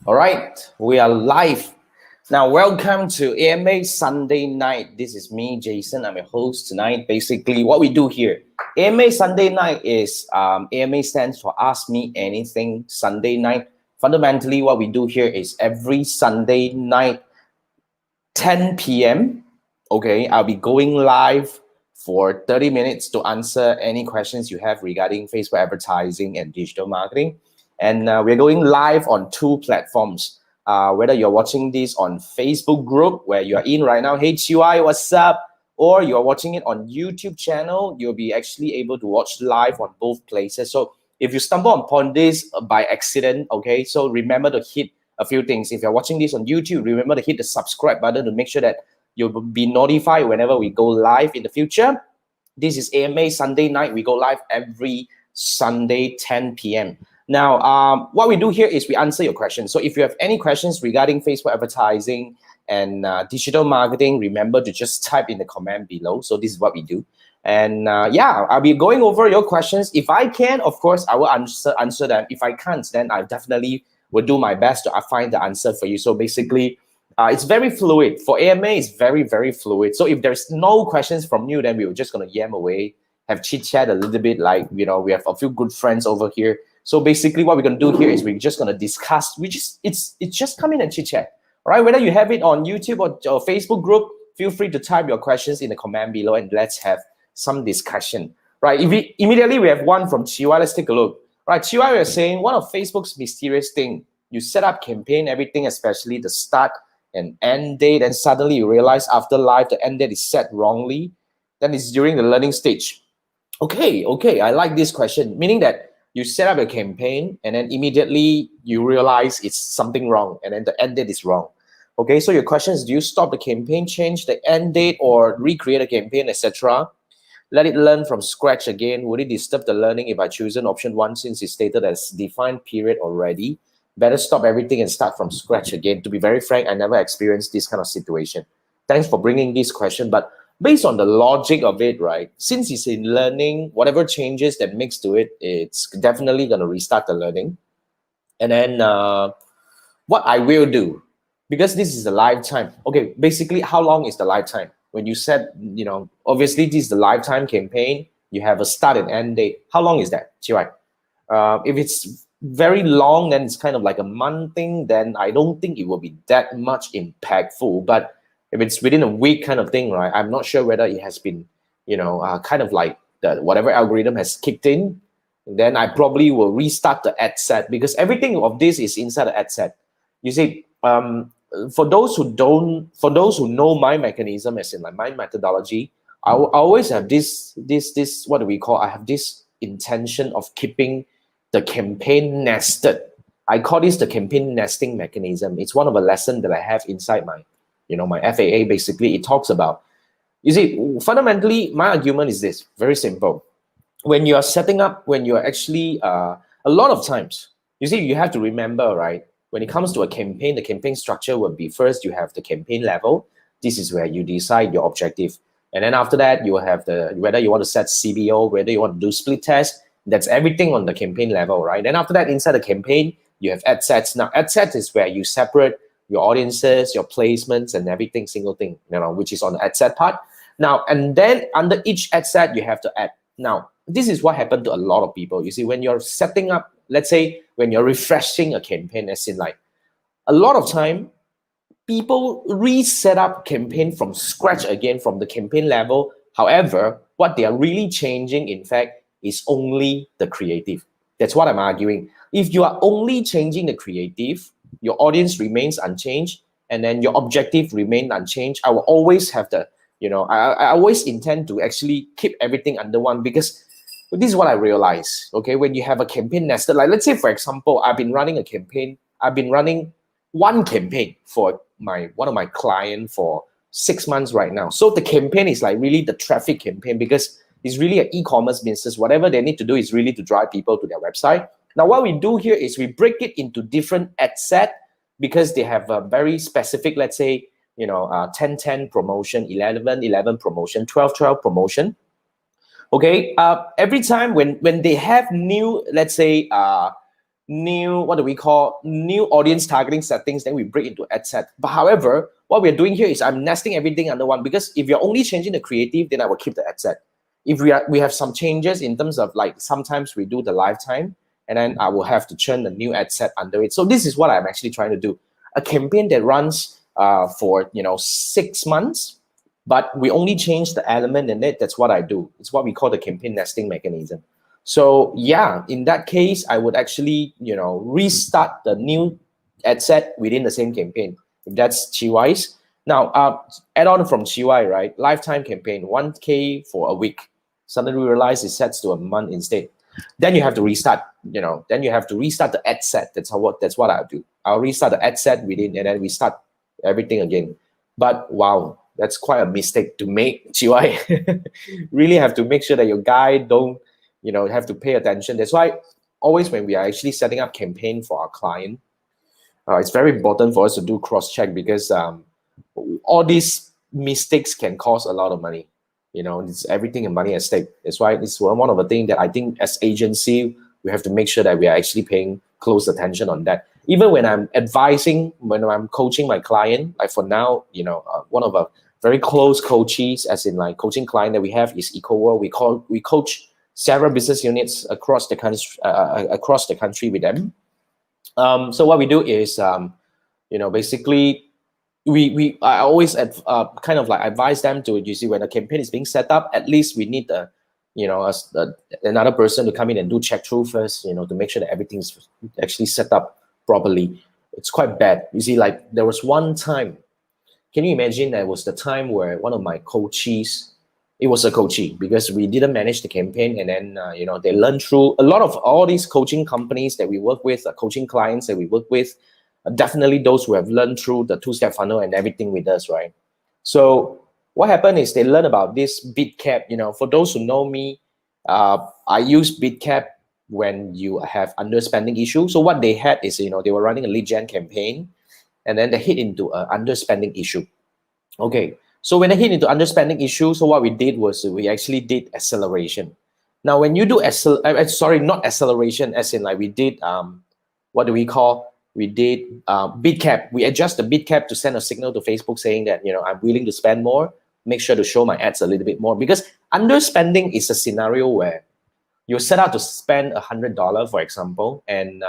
All right, we are live. Now, welcome to AMA Sunday Night. This is me, Jason. I'm your host tonight. Basically, what we do here, AMA Sunday Night is AMA stands for Ask Me Anything Sunday Night. Fundamentally, what we do here is every Sunday night, 10 p.m. Okay, I'll be going live for 30 minutes to answer any questions you have regarding Facebook advertising and digital marketing. And we're going live on two platforms. Whether you're watching this on Facebook group where you're in right now, hey TY, what's up? Or you're watching it on YouTube channel, you'll be actually able to watch live on both places. So if you stumble upon this by accident, okay, so remember to hit a few things. If you're watching this on YouTube, remember to hit the subscribe button to make sure that you'll be notified whenever we go live in the future. This is AMA Sunday Night. We go live every Sunday, 10 p.m. Now, what we do here is we answer your questions. So if you have any questions regarding Facebook advertising and digital marketing, remember to just type in the comment below. So this is what we do. And yeah, I'll be going over your questions. If I can, of course, I will answer them. If I can't, then I definitely will do my best to find the answer for you. So basically, it's very fluid. For AMA, it's very, very fluid. So if there's no questions from you, then we're just going to yam away, have chit-chat a little bit, like, you know, we have a few good friends over here. So basically what we're going to do here is we're just going to discuss, it's just come in and chit-chat. All right, whether you have it on YouTube or Facebook group, feel free to type your questions in the comment below and let's have some discussion. Right, immediately we have one from Chiwa. Let's take a look. Right, Chiwa, we are saying one of Facebook's mysterious thing, you set up campaign, everything, especially the start and end date, and suddenly you realize after live the end date is set wrongly, then it's during the learning stage. Okay, I like this question, meaning that you set up a campaign and then immediately you realize it's something wrong and then the end date is wrong. Okay, so your question is, do you stop the campaign, change the end date, or recreate a campaign, etc.? Let it learn from scratch again. Would it disturb the learning if I choose an option 1 since it's stated as defined period already? Better stop everything and start from scratch again. To be very frank, I never experienced this kind of situation. Thanks for bringing this question, but based on the logic of it, right, since it's in learning, whatever changes that makes to it, it's definitely going to restart the learning. And then what I will do, because this is a lifetime. Okay, basically, how long is the lifetime? When you said, you know, obviously this is the lifetime campaign, you have a start and end date. How long is that? Right? If it's very long, then it's kind of like a month thing, then I don't think it will be that much impactful. But if it's within a week kind of thing, right, I'm not sure whether it has been, you know, kind of like the whatever algorithm has kicked in, then I probably will restart the ad set, because everything of this is inside the ad set. You see, for those who know my mechanism, as in like my methodology, I always have this what do we call? I have this intention of keeping the campaign nested. I call this the campaign nesting mechanism. It's one of the lessons that I have inside my, you know, my FAA. Basically, it talks about, you see, fundamentally, my argument is this, very simple. When you are setting up, when you're actually, a lot of times, you see, you have to remember, right, when it comes to a campaign, the campaign structure will be, first, you have the campaign level. This is where you decide your objective. And then after that, you will have the, whether you want to set CBO, whether you want to do split test, that's everything on the campaign level, right? And after that, inside the campaign, you have ad sets. Now, ad sets is where you separate your audiences, your placements, and everything, single thing, you know, which is on the ad set part. Now, and then under each ad set, you have to add. Now, this is what happened to a lot of people. You see, when you're setting up, let's say, when you're refreshing a campaign, as in like, a lot of time, people reset up campaign from scratch again, from the campaign level. However, what they are really changing, in fact, is only the creative. That's what I'm arguing. If you are only changing the creative, your audience remains unchanged, and then your objective remains unchanged. I will always have the, you know, I always intend to actually keep everything under one, because this is what I realize, okay? When you have a campaign nested, like let's say, for example, I've been running a campaign. I've been running one campaign for one of my clients for 6 months right now. So the campaign is like really the traffic campaign, because it's really an e-commerce business. Whatever they need to do is really to drive people to their website. Now, what we do here is we break it into different ad set, because they have a very specific, let's say, you know, 10-10 promotion, 11-11 promotion, 12-12 promotion. Okay, every time when they have new, let's say, new, what do we call, new audience targeting settings, then we break into ad set. But however, what we're doing here is I'm nesting everything under one, because if you're only changing the creative, then I will keep the ad set. If we have some changes in terms of, like, sometimes we do the lifetime, and then I will have to churn the new ad set under it. So this is what I'm actually trying to do. A campaign that runs for 6 months, but we only change the element in it. That's what I do. It's what we call the campaign nesting mechanism. So yeah, in that case, I would actually restart the new ad set within the same campaign, if that's Chiwai's. Now, add on from Chiwai, right? Lifetime campaign, 1K for a week. Suddenly we realize it sets to a month instead. Then you have to restart. Then you have to restart the ad set. That's what I'll do. I'll restart the ad set within, and then we start everything again. But wow, that's quite a mistake to make, Chiwai. Really have to make sure that your guy don't have to pay attention. That's why always when we are actually setting up campaign for our client, it's very important for us to do cross-check, because all these mistakes can cost a lot of money. It's everything in money at stake. That's why it's one of the things that I think as agency, we have to make sure that we are actually paying close attention on that. Even when I'm advising, when I'm coaching my client, like for now, one of our very close coaches, as in like coaching client that we have is EcoWorld. We coach several business units across the country with them. So what we do is, basically, I always kind of like advise them to, you see, when a campaign is being set up, at least we need another person to come in and do check through first, to make sure that everything's actually set up properly. It's quite bad. You see, like there was one time, can you imagine, there was the time where one of my coaches, it was a coachee, because we didn't manage the campaign, and then they learned through a lot of all these coaching companies that we work with, coaching clients that we work with, definitely those who have learned through the two-step funnel and everything with us, right? So what happened is they learn about this bid cap. For those who know me, I use bid cap when you have underspending issue. So what they had is, they were running a lead gen campaign, and then they hit into an underspending issue. Okay, so when they hit into underspending issue, so what we did was we actually did acceleration. Now, when you do not acceleration, as in like we did, what do we call? We did bid cap. We adjust the bid cap to send a signal to Facebook saying that, I'm willing to spend more. Make sure to show my ads a little bit more, because underspending is a scenario where you set out to spend $100, for example, and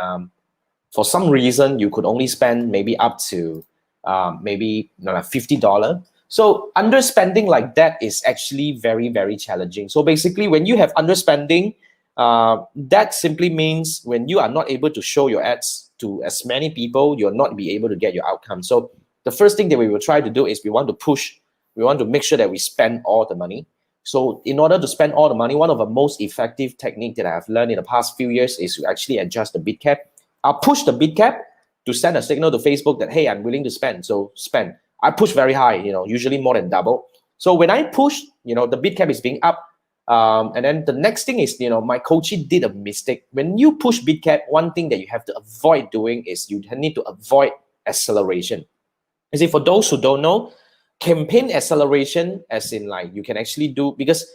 for some reason you could only spend maybe up to $50. So underspending like that is actually very, very challenging. So basically, when you have underspending, that simply means when you are not able to show your ads to as many people, you'll not be able to get your outcome. So the first thing that we will try to do is we want to make sure that we spend all the money. So in order to spend all the money, one of the most effective technique that I have learned in the past few years is to actually adjust the bid cap. I'll push the bid cap to send a signal to Facebook that, hey, I'm willing to spend, so spend. I push very high, usually more than double. So when I push, the bid cap is being up. And then the next thing is, my coachee did a mistake. When you push bid cap, one thing that you have to avoid doing is you need to avoid acceleration. You see, for those who don't know, campaign acceleration, as in like you can actually do, because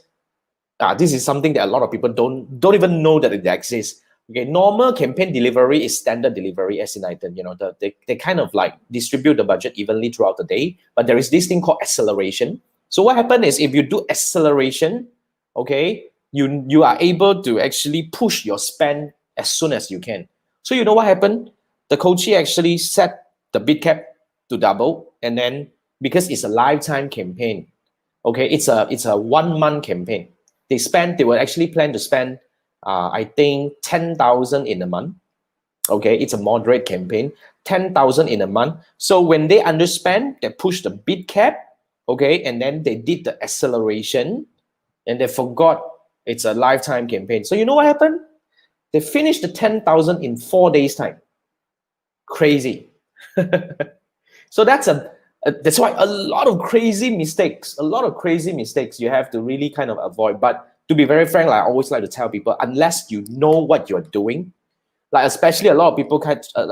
this is something that a lot of people don't even know that it exists. Okay, normal campaign delivery is standard delivery, as in item. They kind of like distribute the budget evenly throughout the day, but there is this thing called acceleration. So what happens is if you do acceleration, okay, you are able to actually push your spend as soon as you can. So you know what happened? The coachee actually set the bid cap to double, and then because it's a lifetime campaign, okay, it's a 1 month campaign. They will actually plan to spend I think 10,000 in a month. Okay, it's a moderate campaign, 10,000 in a month. So when they underspend, they push the bid cap, okay, and then they did the acceleration, and they forgot it's a lifetime campaign. So you know what happened? They finished the 10,000 in 4 days time. Crazy. So that's why a lot of crazy mistakes you have to really kind of avoid. But to be very frank, I always like to tell people, unless you know what you're doing, like especially a lot of people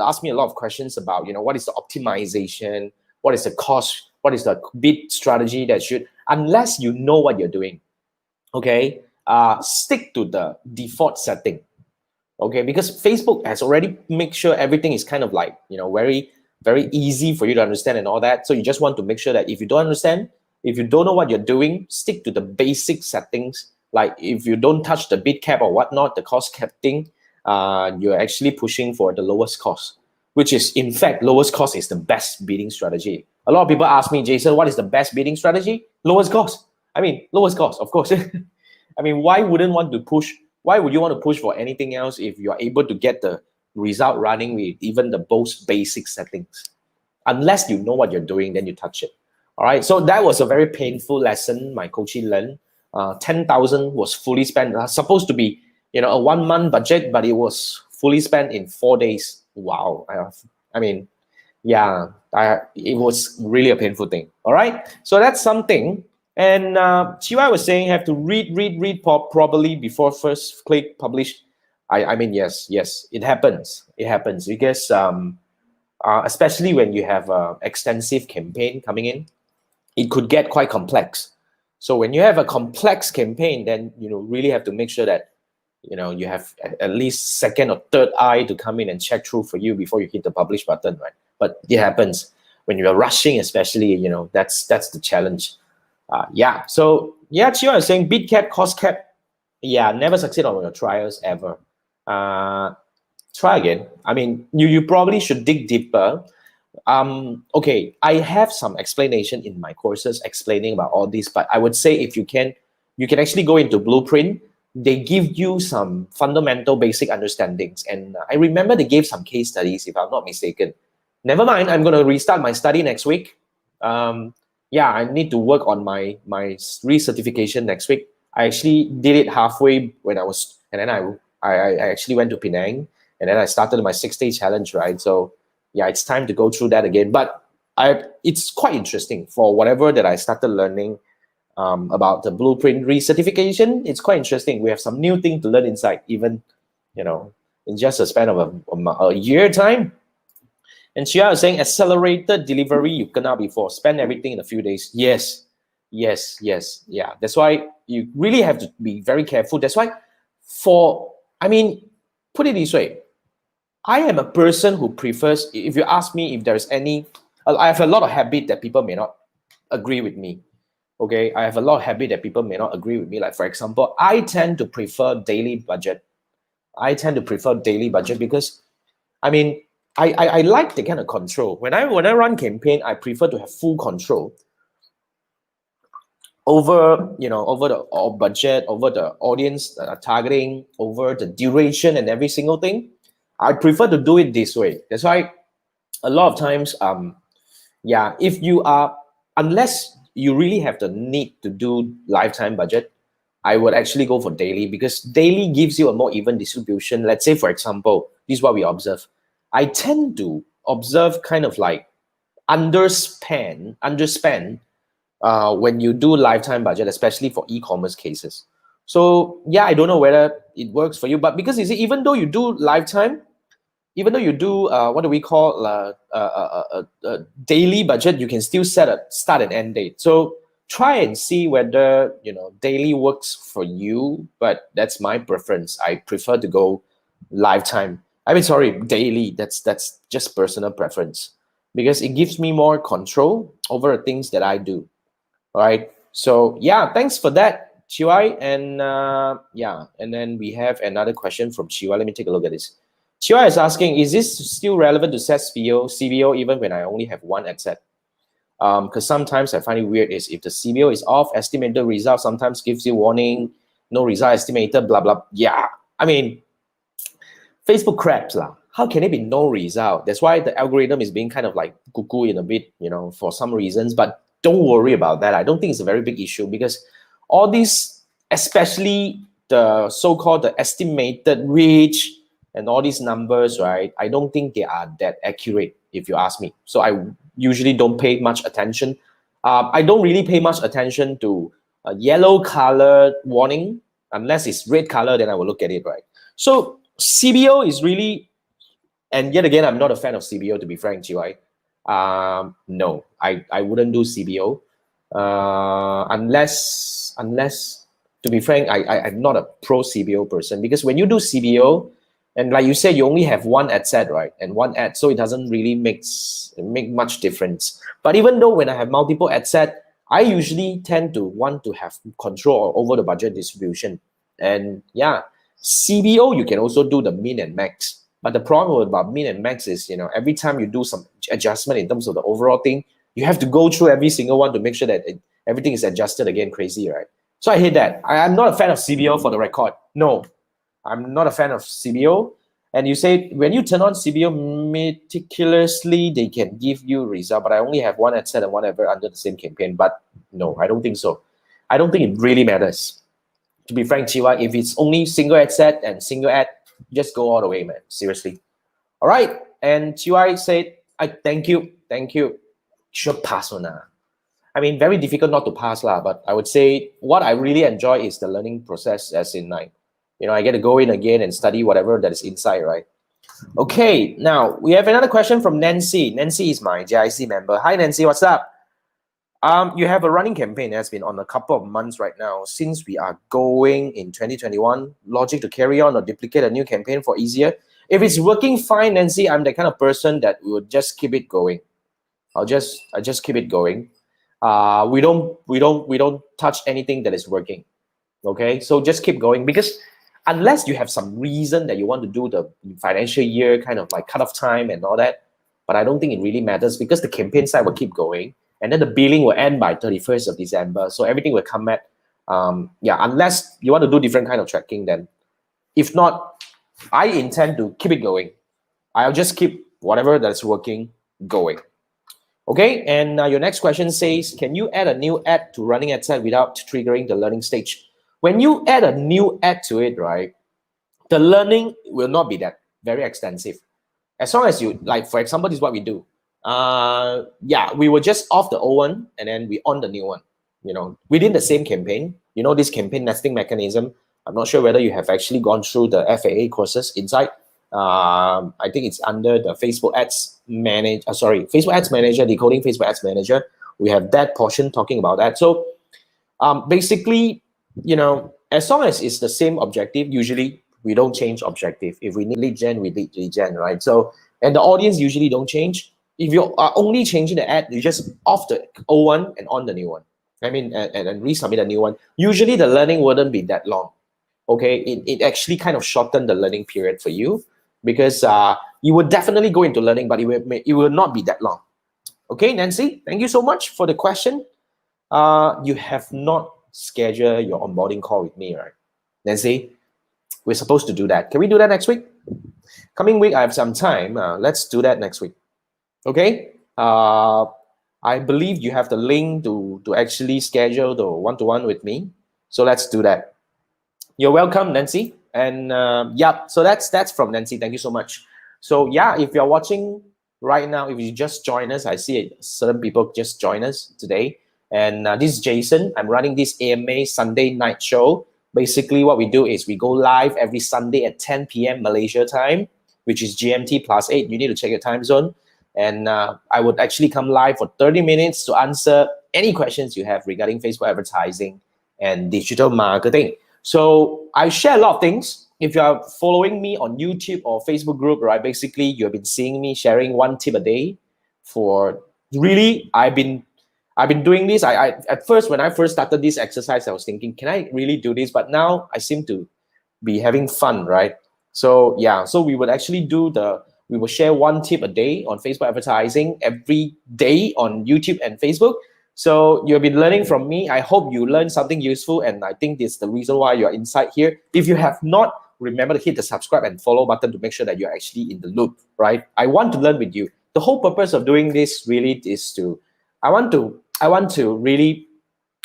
ask me a lot of questions about, what is the optimization, what is the cost, what is the bid strategy unless you know what you're doing, okay, stick to the default setting. Okay, because Facebook has already make sure everything is kind of like, very easy for you to understand and all that. So you just want to make sure that if you don't understand, if you don't know what you're doing, stick to the basic settings. Like if you don't touch the bid cap or whatnot, the cost cap thing, you're actually pushing for the lowest cost, which is in fact, lowest cost is the best bidding strategy. A lot of people ask me, Jason, what is the best bidding strategy? Lowest cost. I mean, lowest cost, of course. I mean, why would you want to push for anything else if you're able to get the result running with even the most basic settings? Unless you know what you're doing, then you touch it. All right. So that was a very painful lesson my coachee learned. 10,000 was fully spent. Supposed to be, a 1 month budget, but it was fully spent in 4 days. Wow. I mean, yeah, it was really a painful thing. All right. So that's something. And Chiwa was saying have to read properly before first click publish. I mean, yes, it happens. It happens because especially when you have an extensive campaign coming in, it could get quite complex. So when you have a complex campaign, then really have to make sure that you have at least second or third eye to come in and check through for you before you hit the publish button, right? But it happens when you're rushing, especially. That's the challenge. So Chiwa is saying bid cap, cost cap. Yeah, never succeed on your trials ever. Try again. I mean, you probably should dig deeper. Okay, I have some explanation in my courses explaining about all this, but I would say if you can actually go into Blueprint. They give you some fundamental basic understandings. And I remember they gave some case studies, if I'm not mistaken. Never mind, I'm going to restart my study next week. I need to work on my recertification next week. I actually did it halfway and then I actually went to Penang, and then I started my 6-day challenge, right? So yeah, it's time to go through that again. But it's quite interesting for whatever that I started learning about the Blueprint recertification. It's quite interesting. We have some new thing to learn inside, even in just a span of a year time. And Chia is saying accelerated delivery you cannot before. Spend everything in a few days. Yes. Yeah. That's why you really have to be very careful. That's why put it this way. I am a person who prefers, if you ask me if there's any, I have a lot of habit that people may not agree with me. Okay, I have a lot of habit that people may not agree with me. Like, for example, I tend to prefer daily budget. Because, I like the kind of control. When I run campaign, I prefer to have full control over the budget, over the audience targeting, over the duration and every single thing. I prefer to do it this way. That's why a lot of times, if you are, unless you really have the need to do lifetime budget, I would actually go for daily, because daily gives you a more even distribution. Let's say, for example, this is what we observe. I tend to observe kind of like underspend when you do lifetime budget, especially for e-commerce cases. So yeah, I don't know whether it works for you, but because you see, even though you do lifetime, even though you do what do we call daily budget, you can still set a start and end date. So try and see whether daily works for you. But that's my preference. I prefer to go lifetime. Daily. That's just personal preference, because it gives me more control over the things that I do. All right. So yeah, thanks for that, Chiwai. And and then we have another question from Chiwai. Let me take a look at this. Chiwai is asking, is this still relevant to set CBO even when I only have one ad set? Because sometimes I find it weird is if the CBO is off, estimated result sometimes gives you warning, no result estimated, blah, blah. Yeah, Facebook craps lah. How can it be no result? That's why the algorithm is being kind of like cuckoo in a bit, for some reasons. But don't worry about that. I don't think it's a very big issue, because all these, especially the so-called the estimated reach and all these numbers, right? I don't think they are that accurate, if you ask me. So I usually don't pay much attention. I don't really pay much attention to a yellow colored warning. Unless it's red color, then I will look at it, right? So CBO is really, and yet again, I'm not a fan of CBO, to be frank, GY. No, I wouldn't do CBO unless, to be frank, I'm not a pro CBO person, because when you do CBO, And like you said, you only have one ad set, right? And one ad, so it doesn't really make much difference. But even though when I have multiple ad set, I usually tend to want to have control over the budget distribution. And yeah, CBO, you can also do the min and max. But the problem about min and max is, every time you do some adjustment in terms of the overall thing, you have to go through every single one to make sure that everything is adjusted again crazy, right? So I hate that. I'm not a fan of CBO for the record. No, I'm not a fan of CBO. And you say when you turn on CBO meticulously, they can give you result. But I only have one ad set and one advert under the same campaign. But no, I don't think so. I don't think it really matters. To be frank, Chiwa, if it's only single ad set and single ad, just go all the way, man. Seriously. All right. And Chiwa said, I thank you. Should pass on now. I mean, very difficult not to pass lah. But I would say what I really enjoy is the learning process, as in like, I get to go in again and study whatever that is inside, right? Okay, now we have another question from Nancy. Nancy is my JIC member. Hi, Nancy, what's up? You have a running campaign that's been on a couple of months right now. Since we are going in 2021, logic to carry on or duplicate a new campaign for easier? If it's working fine, Nancy, I'm the kind of person that will just keep it going. I just keep it going. We don't touch anything that is working. Okay, so just keep going, because unless you have some reason that you want to do the financial year kind of like cutoff time and all that, but I don't think it really matters, because the campaign side will keep going, and then the billing will end by 31st of December. So everything will come back. Unless you want to do different kind of tracking, then if not, I intend to keep it going. I'll just keep whatever that's working going. Okay, and your next question says, can you add a new ad to running ad set without triggering the learning stage? When you add a new ad to it, right, the learning will not be that very extensive. As long as you, like, for example, this is what we do. We will just off the old one and then we on the new one, within the same campaign. This campaign nesting mechanism, I'm not sure whether you have actually gone through the FAA courses inside. I think it's under the Facebook Ads Manager, Facebook Ads Manager, Decoding Facebook Ads Manager. We have that portion talking about that. So basically, as long as it's the same objective, usually we don't change objective. If we need lead gen, we lead gen, right? So, and the audience usually don't change. If you are only changing the ad, you just off the old one and on the new one. And resubmit a new one. Usually the learning wouldn't be that long. Okay, it actually kind of shortened the learning period for you, because you would definitely go into learning, but it will not be that long. Okay, Nancy, thank you so much for the question. You have not scheduled your onboarding call with me, right? Nancy, we're supposed to do that. Can we do that next week? Coming week, I have some time. Let's do that next week. Okay? I believe you have the link to actually schedule the one-to-one with me. So let's do that. You're welcome, Nancy. And so that's from Nancy. Thank you so much. So yeah, if you're watching right now, if you just join us, I see certain people just join us today. And this is Jason. I'm running this AMA Sunday night show. Basically, what we do is we go live every Sunday at 10 p.m. Malaysia time, which is GMT +8. You need to check your time zone. And I would actually come live for 30 minutes to answer any questions you have regarding Facebook advertising and digital marketing. So I share a lot of things. If you are following me on YouTube or Facebook group, right, basically you have been seeing me sharing one tip a day for really, I've been doing this. I at first, when I first started this exercise, I was thinking, can I really do this? But now I seem to be having fun, right? So yeah, so we would actually we will share one tip a day on Facebook advertising every day on YouTube and Facebook. So you've been learning from me. I hope you learned something useful, and I think this is the reason why you're inside here. If you have not, remember to hit the subscribe and follow button to make sure that you're actually in the loop, right? I want to learn with you. The whole purpose of doing this really is I want to really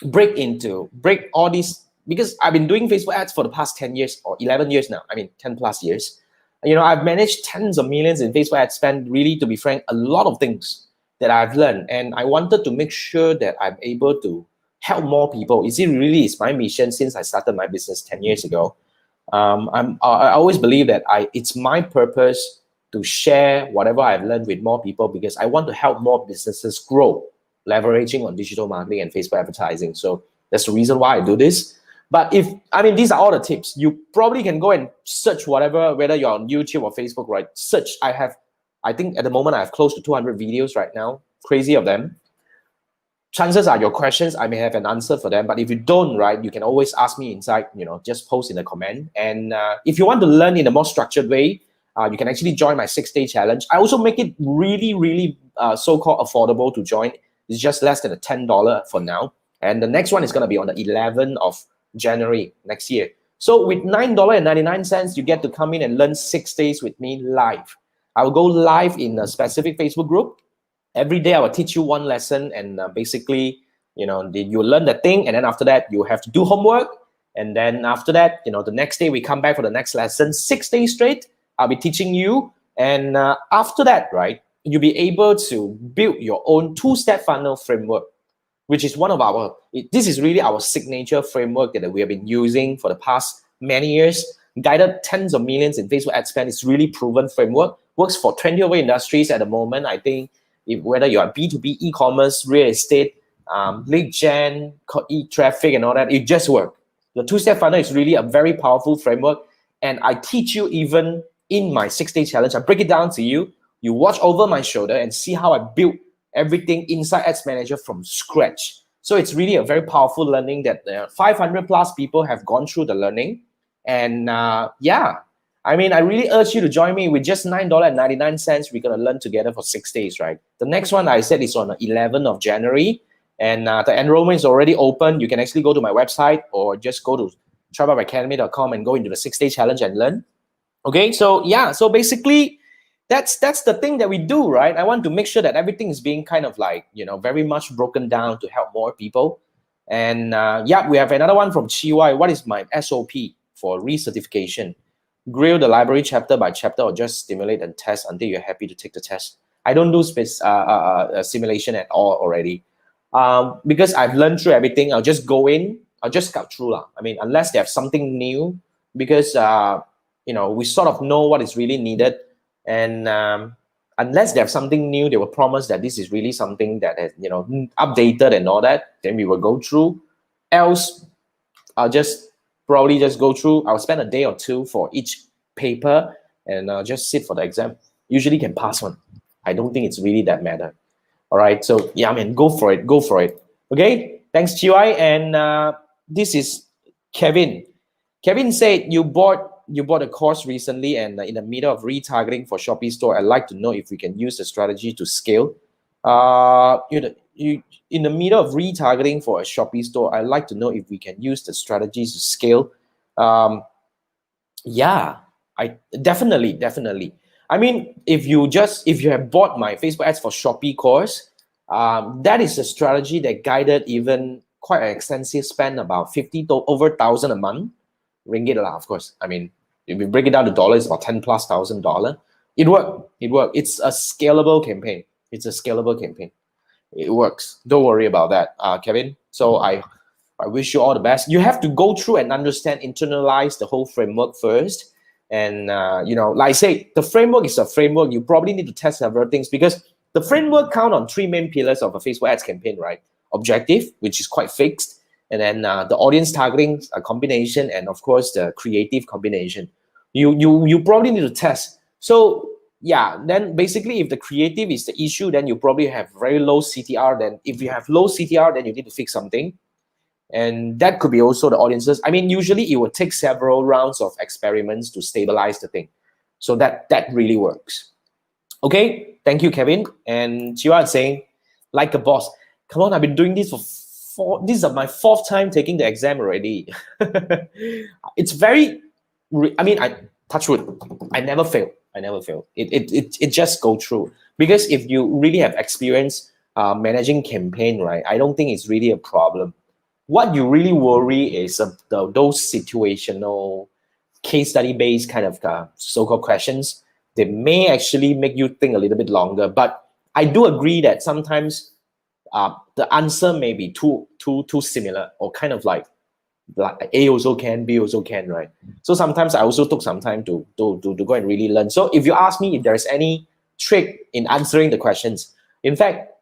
break all these, because I've been doing Facebook ads for the past 10 years or 11 years now. 10 plus years. I've managed tens of millions in Facebook ad spend, really, to be frank, a lot of things that I've learned. And I wanted to make sure that I'm able to help more people. It's my mission since I started my business 10 years ago. I always believe that it's my purpose to share whatever I've learned with more people, because I want to help more businesses grow, leveraging on digital marketing and Facebook advertising. So that's the reason why I do this. But these are all the tips. You probably can go and search whatever, whether you're on YouTube or Facebook, right? Search. I think at the moment I have close to 200 videos right now, crazy of them. Chances are your questions, I may have an answer for them. But if you don't, right, you can always ask me inside, just post in the comment. And if you want to learn in a more structured way, you can actually join my 6-day challenge. I also make it really, really so-called affordable to join. It's just less than $10 for now. And the next one is going to be on the 11th of January next year. So with $9.99, you get to come in and learn 6 days with me live. I will go live in a specific Facebook group. Every day I will teach you one lesson, and basically, you learn the thing, and then after that, you have to do homework. And then after that, the next day we come back for the next lesson. 6 days straight, I'll be teaching you. And after that, right, you'll be able to build your own 2-step funnel framework, which is this is really our signature framework that we have been using for the past many years. Guided tens of millions in Facebook ad spend. It's really proven framework. Works for 20 over industries at the moment. I think whether you're B2B, e-commerce, real estate, lead gen, e-traffic and all that, it just works. The 2-step funnel is really a very powerful framework. And I teach you even in my 6-day challenge. I break it down to you. You watch over my shoulder and see how I built everything inside Ads Manager from scratch. So it's really a very powerful learning that 500 plus people have gone through the learning. And I really urge you to join me with just $9.99. We're going to learn together for 6 days, right? The next one I said is on the 11th of January. And the enrollment is already open. You can actually go to my website or just go to tribeupacademy.com and go into the 6-day challenge and learn. Okay, so basically, that's the thing that we do, right? I want to make sure that everything is being kind of like, very much broken down to help more people. And we have another one from Chi. What is my SOP for recertification? Grill the library chapter by chapter or just stimulate and test until you're happy to take the test. I don't do simulation at all already. Because I've learned through everything. I'll just go in, I'll just scout through. Unless they have something new, because we sort of know what is really needed. And unless they have something new, they will promise that this is really something that has, updated and all that, then we will go through. Else, I'll probably just go through. I'll spend a day or two for each paper and I'll just sit for the exam. Usually can pass one. I don't think it's really that matter. All right, so go for it. Okay, thanks, Chi. And this is Kevin. Kevin said you bought a course recently and in the middle of retargeting for Shopee store. I'd like to know if we can use the strategy to scale. You in the middle of retargeting for a Shopee store, I'd like to know if we can use the strategies to scale. I definitely. If you have bought my Facebook ads for Shopee course, that is a strategy that guided even quite an extensive spend, about 50 to over 1,000 a month. Ringgit, of course. If we break it down to dollars, it's about $10,000+. It worked. It's a scalable campaign. It works. Don't worry about that, Kevin. So I wish you all the best. You have to go through and understand, internalize the whole framework first. And like I say, the framework is a framework. You probably need to test several things because the framework count on 3 main pillars of a Facebook ads campaign, right? Objective, which is quite fixed, and then the audience targeting a combination, and of course the creative combination. You probably need to test. So then basically if the creative is the issue, then you probably have very low CTR. Then if you have low CTR, then you need to fix something. And that could be also the audiences. Usually it would take several rounds of experiments to stabilize the thing. So that really works. Okay, thank you, Kevin. And Chiwa is saying, like a boss. Come on, I've been doing this this is my 4th time taking the exam already. It's very, I touch wood. I never fail. It just go through. Because if you really have experience managing campaign, right, I don't think it's really a problem. What you really worry is those situational case study based kind of so-called questions. They may actually make you think a little bit longer. But I do agree that sometimes the answer may be too similar, or kind of like A also can, B also can, right? So sometimes I also took some time to go and really learn. So if you ask me if there's any trick in answering the questions, in fact,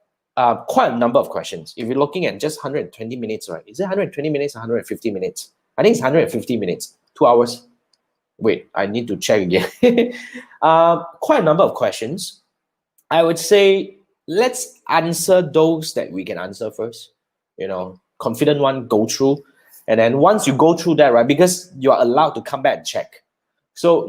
quite a number of questions. If you're looking at just 120 minutes, right? Is it 120 minutes or 150 minutes? I think it's 150 minutes, 2 hours. Wait, I need to check again. Quite a number of questions. I would say let's answer those that we can answer first. Confident one, go through. And then once you go through that, right, because you are allowed to come back and check. So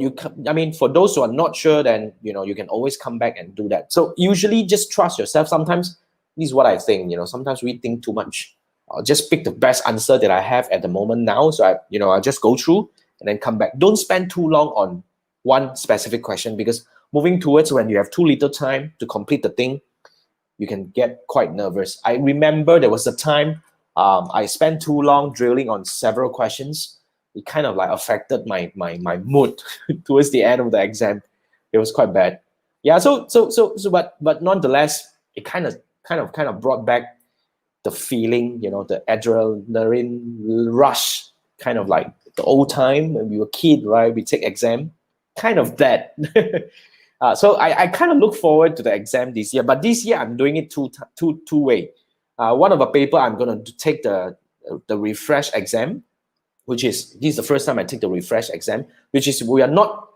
for those who are not sure, then you can always come back and do that. So usually just trust yourself. Sometimes this is what I think. Sometimes we think too much. I'll just pick the best answer that I have at the moment now. So I'll just go through and then come back. Don't spend too long on one specific question, because moving towards when you have too little time to complete the thing, you can get quite nervous. I remember there was a time I spent too long drilling on several questions. It kind of like affected my mood towards the end of the exam. It was quite bad. Yeah. But nonetheless, it kind of brought back the feeling, the adrenaline rush, kind of like the old time when we were kid, right? We take exam, kind of that. So I kind of look forward to the exam this year, but this year I'm doing it two way. One of the paper I'm going to take the refresh exam, this is the first time I take the refresh exam, which is we are not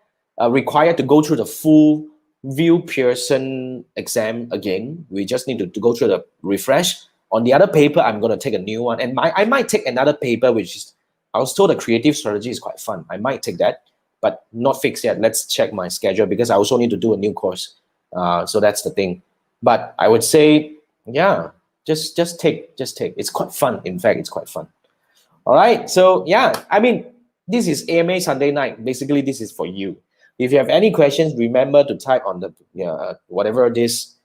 required to go through the full view Pearson exam again. We just need to go through the refresh. On the other paper, I'm going to take a new one, and I might take another paper, which is, I was told the creative strategy is quite fun. I might take that, but not fixed yet. Let's check my schedule, because I also need to do a new course. So that's the thing. But I would say, yeah, just take. It's quite fun. In fact, it's quite fun. All right. So yeah, this is AMA Sunday night. Basically, this is for you. If you have any questions, remember to type on the whatever this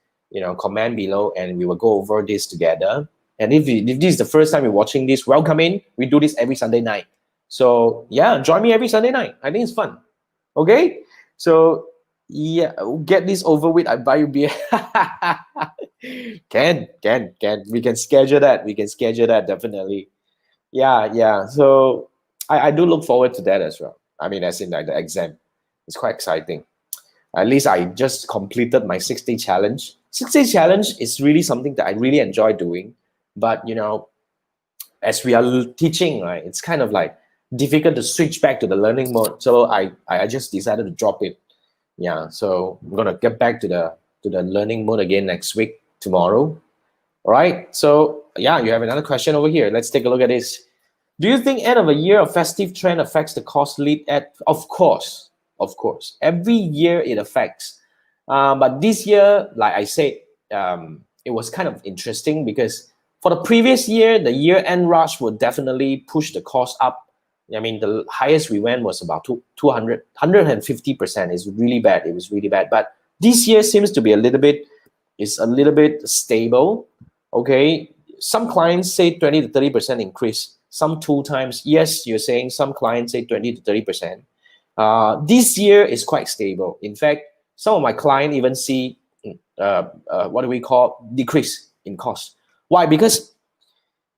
comment below, and we will go over this together. And if this is the first time you're watching this, welcome in. We do this every Sunday night. So yeah, join me every Sunday night. I think it's fun. Okay? So yeah, get this over with. I buy you beer. Can. We can schedule that. Definitely. Yeah. So I do look forward to that as well. As in like the exam. It's quite exciting. At least I just completed my 6-day challenge. 6-day challenge is really something that I really enjoy doing. But as we are teaching, right, it's kind of like difficult to switch back to the learning mode. So I just decided to drop it. Yeah, so I'm gonna get back to the learning mode again next week, tomorrow. All right. So yeah, you have another question over here. Let's take a look at this. Do you think end of a year of festive trend affects the course lead at? Of course. Every year it affects. But this year, like I said, it was kind of interesting, because for the previous year, the year-end rush would definitely push the cost up. The highest we went was about 150%. It's really bad. It was really bad. But this year seems to be a little bit stable. Okay. Some clients say 20 to 30% increase. Some 2 times. Yes, you're saying some clients say 20 to 30%. This year is quite stable. In fact, some of my clients even see what do we call decrease in cost. Why? Because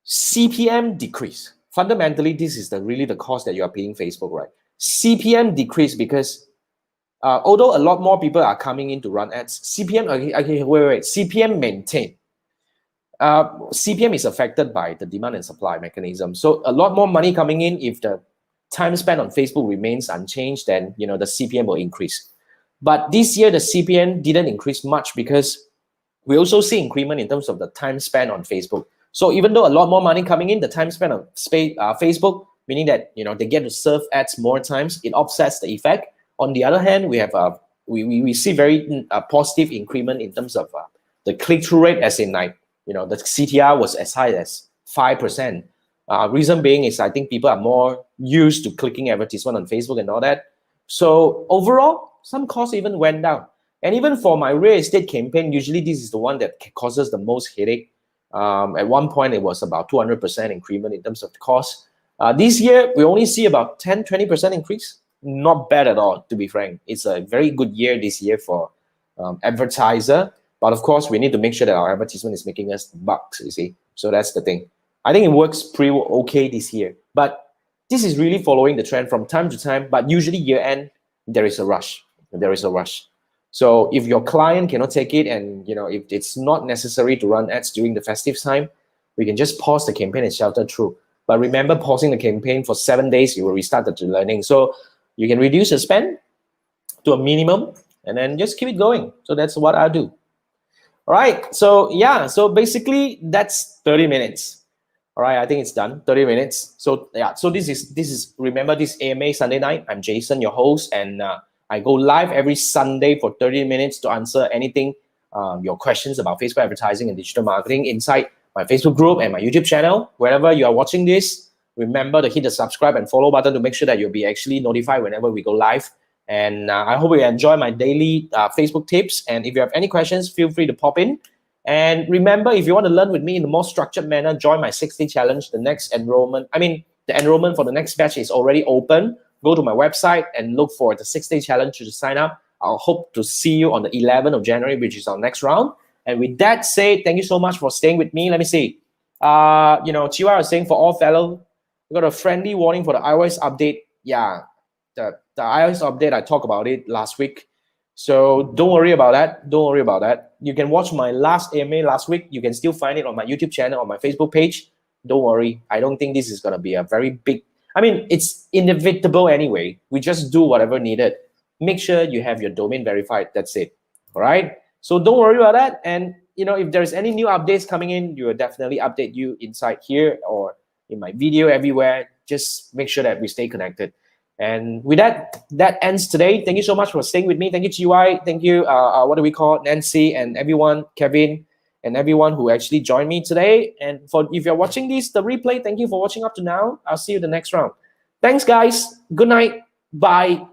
CPM decrease. Fundamentally, this is really the cost that you are paying Facebook, right? CPM decrease because although a lot more people are coming in to run ads, CPM, wait, CPM maintain. CPM is affected by the demand and supply mechanism. So a lot more money coming in. If the time spent on Facebook remains unchanged, then the CPM will increase. But this year the CPM didn't increase much, because we also see increment in terms of the time spent on Facebook. So even though a lot more money coming in, the time spent on Facebook, meaning that they get to serve ads more times, it offsets the effect. On the other hand, we have we see very positive increment in terms of the click-through rate, as in like the CTR was as high as 5%. Reason being is I think people are more used to clicking advertisement on Facebook and all that. So overall, some costs even went down. And even for my real estate campaign, usually this is the one that causes the most headache. At one point, it was about 200% increment in terms of the cost. This year, we only see about 10-20% increase. Not bad at all, to be frank. It's a very good year this year for advertiser. But of course, we need to make sure that our advertisement is making us bucks, you see. So that's the thing. I think it works pretty okay this year. But this is really following the trend from time to time. But usually year-end, there is a rush. So if your client cannot take it, and if it's not necessary to run ads during the festive time, we can just pause the campaign and shelter through. But remember, pausing the campaign for 7 days, you will restart the learning. So you can reduce the spend to a minimum and then just keep it going. So that's what I do. All right. So yeah, so basically that's 30 minutes. All right, I think it's done. 30 minutes. So yeah, so this is remember this AMA Sunday night. I'm Jason, your host, and I go live every Sunday for 30 minutes to answer anything, your questions about Facebook advertising and digital marketing inside my Facebook group and my YouTube channel. Wherever you are watching this, remember to hit the subscribe and follow button to make sure that you'll be actually notified whenever we go live. And I hope you enjoy my daily Facebook tips. And if you have any questions, feel free to pop in. And remember, if you want to learn with me in a more structured manner, join my 6-day challenge. The enrollment for the next batch is already open. Go to my website and look for the 6-day challenge to sign up. I'll hope to see you on the 11th of January, which is our next round. And with that said, thank you so much for staying with me. Let me see. Chiwa is saying for all fellow, we got a friendly warning for the iOS update. Yeah, the iOS update, I talked about it last week. So don't worry about that. Don't worry about that. You can watch my last AMA last week. You can still find it on my YouTube channel, on my Facebook page. Don't worry. I don't think this is going to be a very big, it's inevitable anyway. We just do whatever needed. Make sure you have your domain verified. That's it. All right. So don't worry about that. And if there's any new updates coming in, you will definitely update you inside here or in my video everywhere. Just make sure that we stay connected. And with that ends today. Thank you so much for staying with me. Thank you, GY. Thank you, Nancy and everyone, Kevin, and everyone who actually joined me today. And if you're watching this, the replay, thank you for watching up to now. I'll see you the next round. Thanks, guys. Good night. Bye.